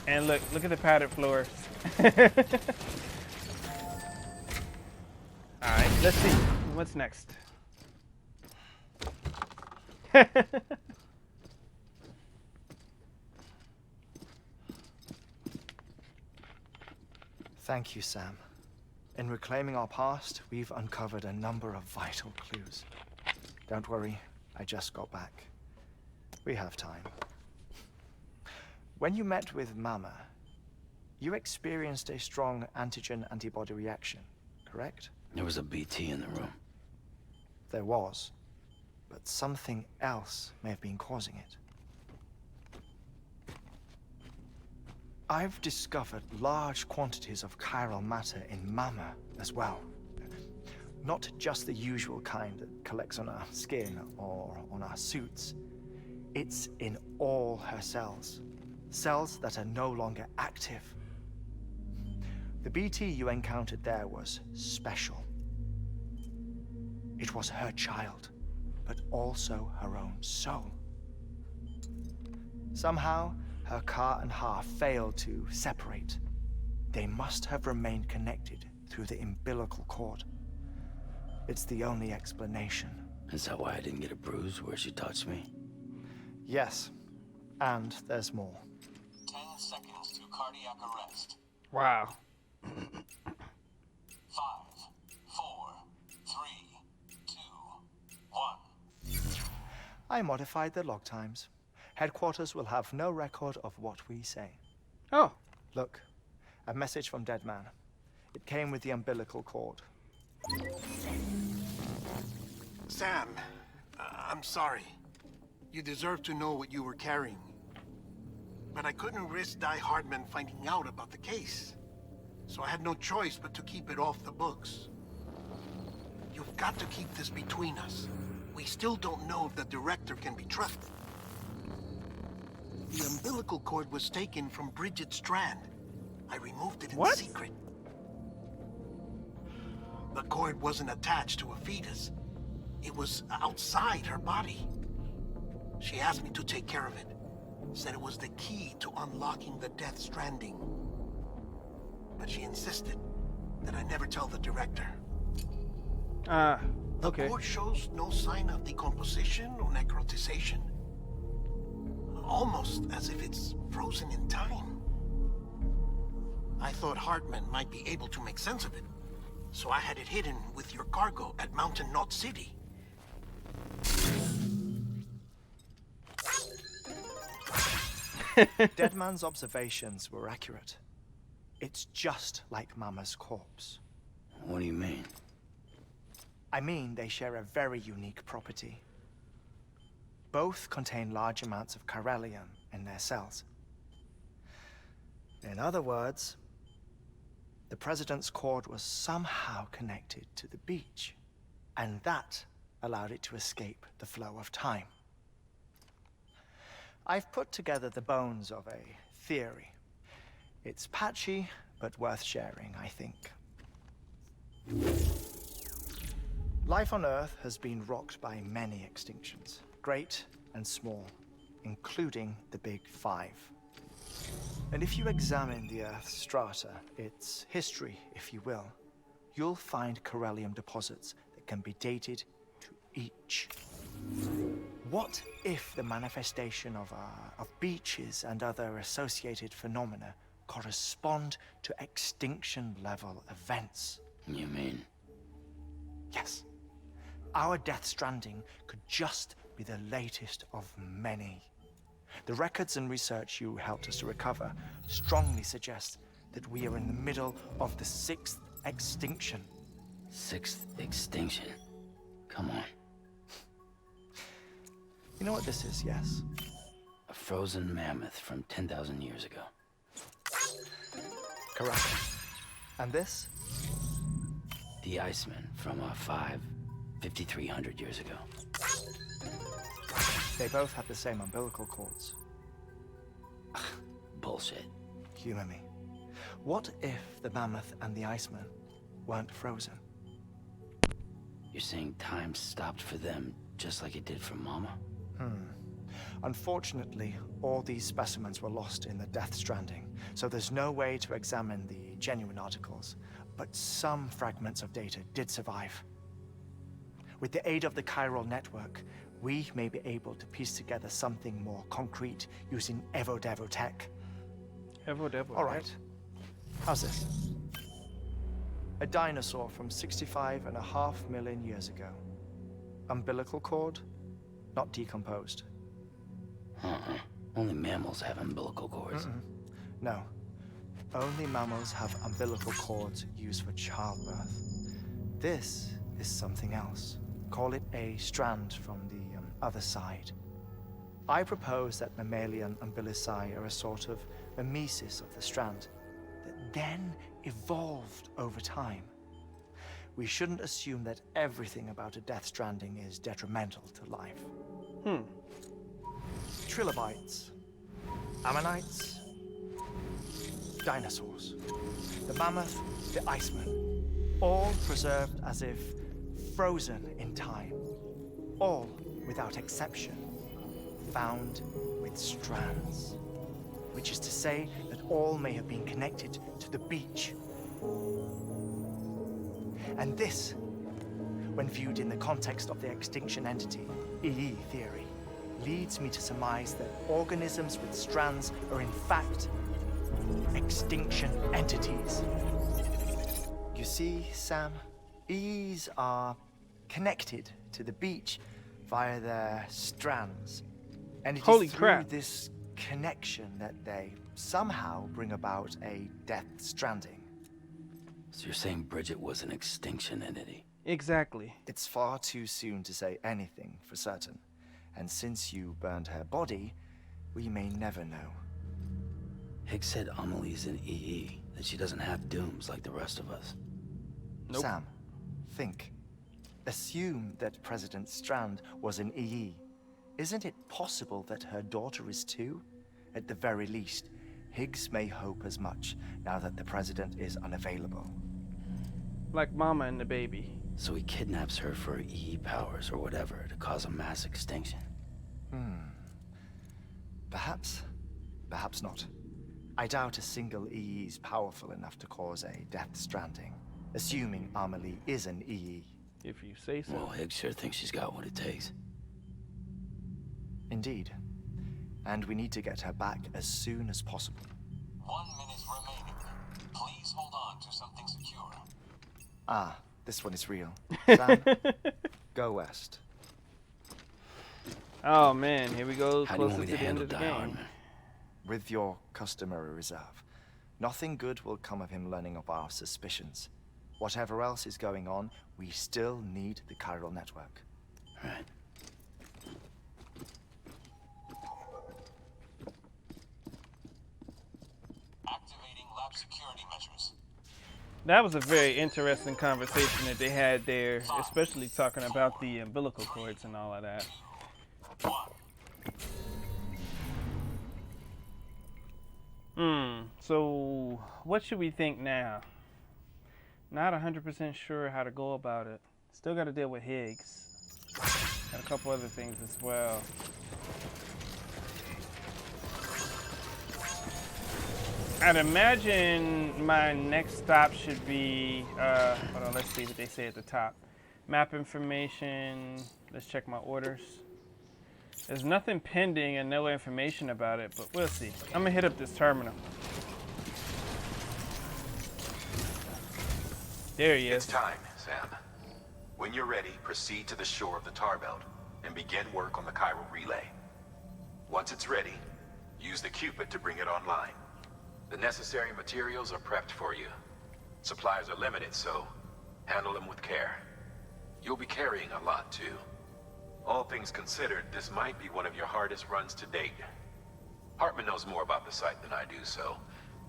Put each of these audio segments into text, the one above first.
And look at the padded floor. Alright, let's see. What's next? Thank you, Sam. In reclaiming our past, we've uncovered a number of vital clues. Don't worry, I just got back. We have time. When you met with Mama, you experienced a strong antigen-antibody reaction, correct? There was a BT in the room. There was, but something else may have been causing it. I've discovered large quantities of chiral matter in Mama as well. Not just the usual kind that collects on our skin or on our suits. It's in all her cells. Cells that are no longer active. The BT you encountered there was special. It was her child, but also her own soul. Somehow, her car and half failed to separate. They must have remained connected through the umbilical cord. It's the only explanation. Is that why I didn't get a bruise where she touched me? Yes, and there's more. 10 seconds to cardiac arrest. Wow. 5, 4, 3, 2, 1. I modified the log times. Headquarters will have no record of what we say. Oh. Look, a message from Dead Man. It came with the umbilical cord. Sam, I'm sorry. You deserve to know what you were carrying. But I couldn't risk Die Hardman finding out about the case. So I had no choice but to keep it off the books. You've got to keep this between us. We still don't know if the director can be trusted. The umbilical cord was taken from Bridget Strand. I removed it in secret. The cord wasn't attached to a fetus. It was outside her body. She asked me to take care of it. Said it was the key to unlocking the Death Stranding. But she insisted that I never tell the director. Okay. The cord shows no sign of decomposition or necrotization. Almost as if it's frozen in time. I thought Hartman might be able to make sense of it. So I had it hidden with your cargo at Mountain Knot City. Deadman's observations were accurate. It's just like Mama's corpse. What do you mean? I mean, they share a very unique property. Both contain large amounts of chiralium in their cells. In other words, the President's cord was somehow connected to the beach, and that allowed it to escape the flow of time. I've put together the bones of a theory. It's patchy, but worth sharing, I think. Life on Earth has been rocked by many extinctions, great and small, including the Big Five. And if you examine the Earth's strata, its history, if you will, you'll find chiralium deposits that can be dated to each. What if the manifestation of beaches and other associated phenomena correspond to extinction-level events? You mean? Yes. Our Death Stranding could just be the latest of many. The records and research you helped us to recover strongly suggest that we are in the middle of the 6th extinction. 6th extinction? Come on. You know what this is, yes? A frozen mammoth from 10,000 years ago. Correct. And this? The Iceman from 5,300 years ago. They both have the same umbilical cords. Bullshit. Humor me. What if the mammoth and the Iceman weren't frozen? You're saying time stopped for them just like it did for Mama? Unfortunately, all these specimens were lost in the Death Stranding, so there's no way to examine the genuine articles, but some fragments of data did survive. With the aid of the chiral network, we may be able to piece together something more concrete using Evo-Devo tech. Evo-Devo. All right. How's this? A dinosaur from 65.5 million years ago. Umbilical cord, not decomposed. Only mammals have umbilical cords. No. Only mammals have umbilical cords used for childbirth. This is something else. Call it a strand from the other side. I propose that mammalian umbilici are a sort of mimesis of the strand that then evolved over time. We shouldn't assume that everything about a death stranding is detrimental to life. Trilobites, ammonites, dinosaurs, the mammoth, the iceman, all preserved as if frozen in time, all without exception found with strands, which is to say that all may have been connected to the beach. And this, when viewed in the context of the extinction entity, EE theory, leads me to surmise that organisms with strands are in fact extinction entities. You see, Sam, EEs are connected to the beach via their strands. And it Holy is through crap. this connection that they somehow bring about a death stranding. So you're saying Bridget was an extinction entity? Exactly. It's far too soon to say anything for certain. And since you burned her body, we may never know. Higgs said Amelie's an EE, that she doesn't have dooms like the rest of us. Nope. Sam, think. Assume that President Strand was an EE. Isn't it possible that her daughter is too? At the very least, Higgs may hope as much now that the president is unavailable. Like Mama and the baby. So he kidnaps her for EE powers or whatever to cause a mass extinction. Perhaps. Perhaps not. I doubt a single EE is powerful enough to cause a death stranding, assuming Amelie is an EE. If you say so. Well, Higgs sure thinks she's got what it takes. Indeed. And we need to get her back as soon as possible. 1 minute remaining. Please hold on to something secure. Ah, this one is real. Sam, go west. Oh man, here we go, How do you closer want me to to the end handle of the Die game. Hardman? With your customary reserve. Nothing good will come of him learning of our suspicions. Whatever else is going on, we still need the chiral network. Right. Activating lab security measures. That was a very interesting conversation that they had there, especially talking about the umbilical cords and all of that. 1. So what should we think now? Not 100% sure how to go about it. Still got to deal with Higgs. And a couple other things as well. I'd imagine my next stop should be, hold on, let's see what they say at the top. Map information, let's check my orders. There's nothing pending and no information about it, but we'll see. I'm gonna hit up this terminal. There he It's is. time, Sam. When you're ready, proceed to the shore of the tar belt and begin work on the chiral relay. Once it's ready, use the Cupid to bring it online. The necessary materials are prepped for you. Supplies are limited, so handle them with care. You'll be carrying a lot, too. All things considered, this might be one of your hardest runs to date. Hartman knows more about the site than I do, so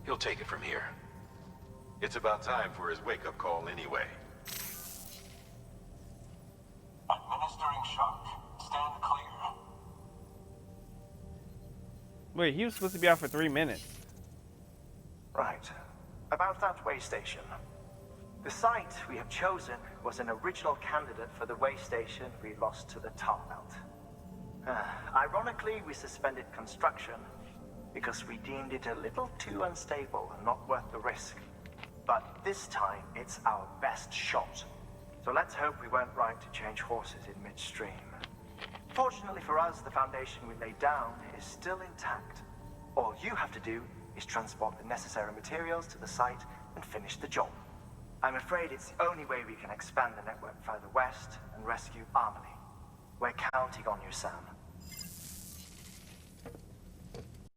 he'll take it from here. It's about time for his wake-up call anyway. Administering shock. Stand clear. Wait, he was supposed to be out for 3 minutes. Right. About that way station. The site we have chosen was an original candidate for the way station we lost to the tar belt. Ironically, we suspended construction because we deemed it a little too unstable and not worth the risk. But this time, it's our best shot. So let's hope we weren't right to change horses in midstream. Fortunately for us, the foundation we laid down is still intact. All you have to do is transport the necessary materials to the site and finish the job. I'm afraid it's the only way we can expand the network further west and rescue Harmony. We're counting on you, Sam.